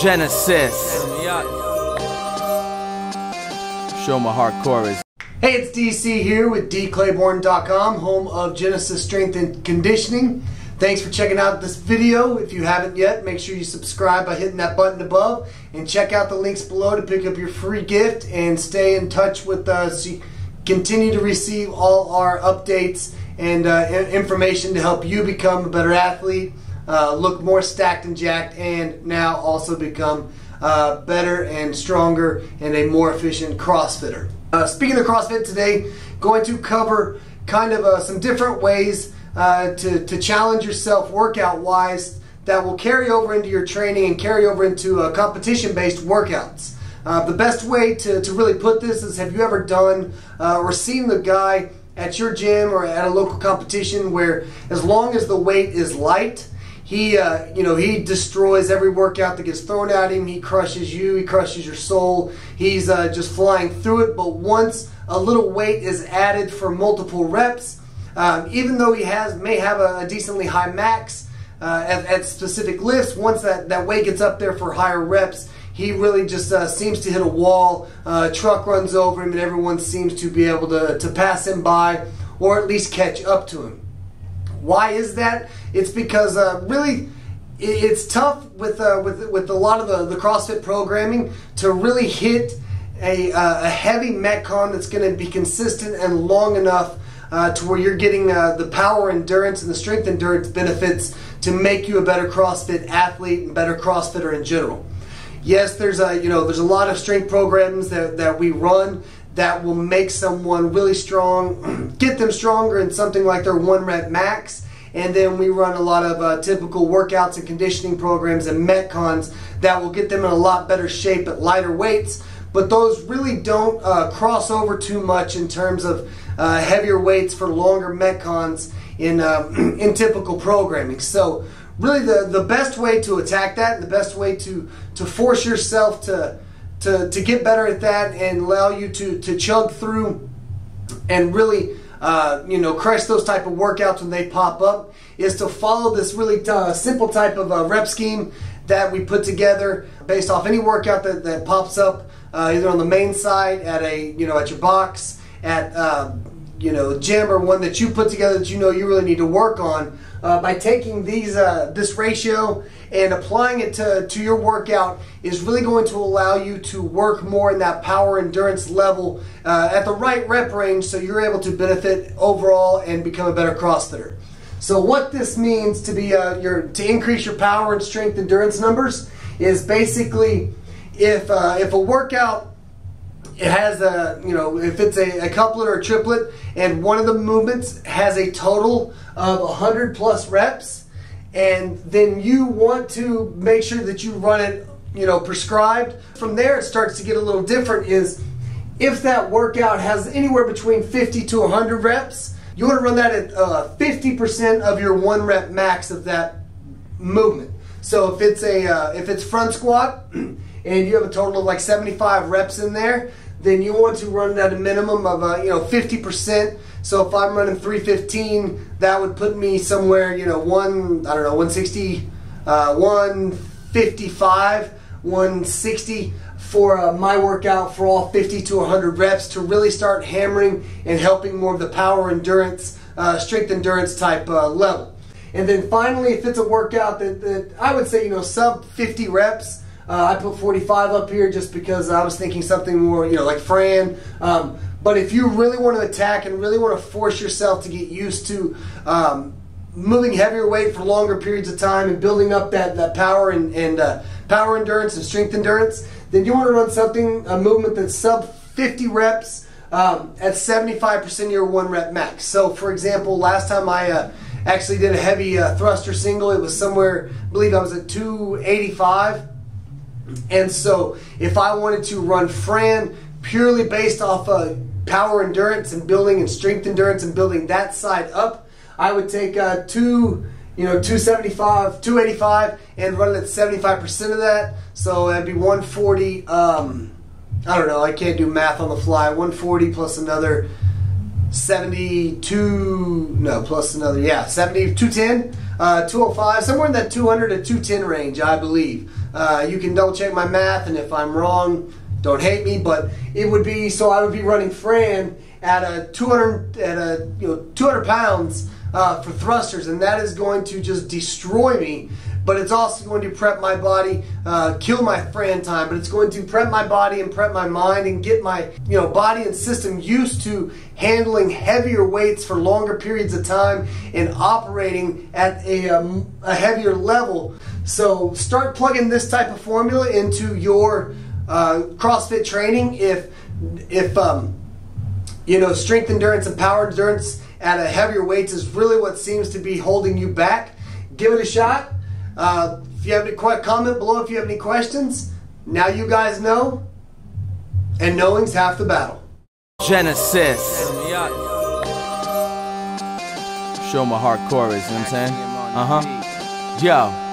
Genesis. Show my hardcore is. Hey, it's DC here with dclayborn.com, home of Genesis Strength and Conditioning. Thanks for checking out this video. If you haven't yet, make sure you subscribe by hitting that button above and check out the links below to pick up your free gift and stay in touch with us. So you continue to receive all our updates and information to help you become a better athlete, look more stacked and jacked, and now also become better and stronger and a more efficient CrossFitter. Speaking of CrossFit today, going to cover kind of some different ways to challenge yourself workout-wise that will carry over into your training and carry over into competition-based workouts. The best way to really put this is, have you ever done or seen the guy at your gym or at a local competition where as long as the weight is light, he destroys every workout that gets thrown at him. He crushes you, he crushes your soul. He's just flying through it. But once a little weight is added for multiple reps, even though he may have a decently high max at specific lifts, once that weight gets up there for higher reps, he really just seems to hit a wall. Truck runs over him and everyone seems to be able to pass him by or at least catch up to him. Why is that? It's because really it's tough with a lot of the CrossFit programming to really hit a heavy metcon that's going to be consistent and long enough to where you're getting the power endurance and the strength endurance benefits to make you a better CrossFit athlete and better CrossFitter in general. Yes, there's a lot of strength programs that we run that will make someone really strong, get them stronger in something like their 1 rep max. And then we run a lot of typical workouts and conditioning programs and metcons that will get them in a lot better shape at lighter weights. But those really don't cross over too much in terms of heavier weights for longer metcons in typical programming. So really the best way to attack that, and the best way to force yourself to get better at that and allow you to chug through and really crush those type of workouts when they pop up, is to follow this really simple type of rep scheme that we put together based off any workout that pops up either on the main side at at your box, at gym, or one that you put together that you really need to work on. By taking this ratio and applying it to your workout is really going to allow you to work more in that power endurance level at the right rep range, so you're able to benefit overall and become a better CrossFitter. So what this means to increase your power and strength endurance numbers is basically if a workout, it has if it's a couplet or a triplet and one of the movements has a total of 100 plus reps, and then you want to make sure that you run it prescribed. From there it starts to get a little different. Is if that workout has anywhere between 50 to 100 reps, you want to run that at 50% of your 1 rep max of that movement. So if it's front squat and you have a total of like 75 reps in there, then you want to run it at a minimum of 50%. So if I'm running 315, that would put me somewhere 160, 155, 160 for my workout for all 50 to 100 reps to really start hammering and helping more of the power endurance, strength endurance type level. And then finally, if it's a workout that I would say sub 50 reps, I put 45 up here just because I was thinking something more, like Fran. But if you really want to attack and really want to force yourself to get used to moving heavier weight for longer periods of time and building up that power and power endurance and strength endurance, then you want to run a movement that's sub 50 reps at 75% of your 1 rep max. So for example, last time I actually did a heavy thruster single, it was somewhere, I believe I was at 285. And so if I wanted to run Fran purely based off of power endurance and building and strength endurance and building that side up, I would take 275, 285 and run it at 75% of that. So that'd be 140, I don't know, I can't do math on the fly, 140 plus another 72, no, plus another, 70, 210, 205, somewhere in that 200 to 210 range, I believe. You can double check my math, and if I'm wrong, don't hate me, but it would be, so I would be running Fran at a 200 pounds for thrusters, and that is going to just destroy me. But it's also going to prep my body, kill my Fran time, but it's going to prep my body and prep my mind and get my body and system used to handling heavier weights for longer periods of time and operating at a heavier level. So start plugging this type of formula into your CrossFit training. If strength endurance and power endurance at a heavier weights is really what seems to be holding you back, give it a shot. If you have any comment below if you have any questions. Now you guys know, and knowing's half the battle. Genesis. Show my hardcore is, you know what I'm saying? Yo.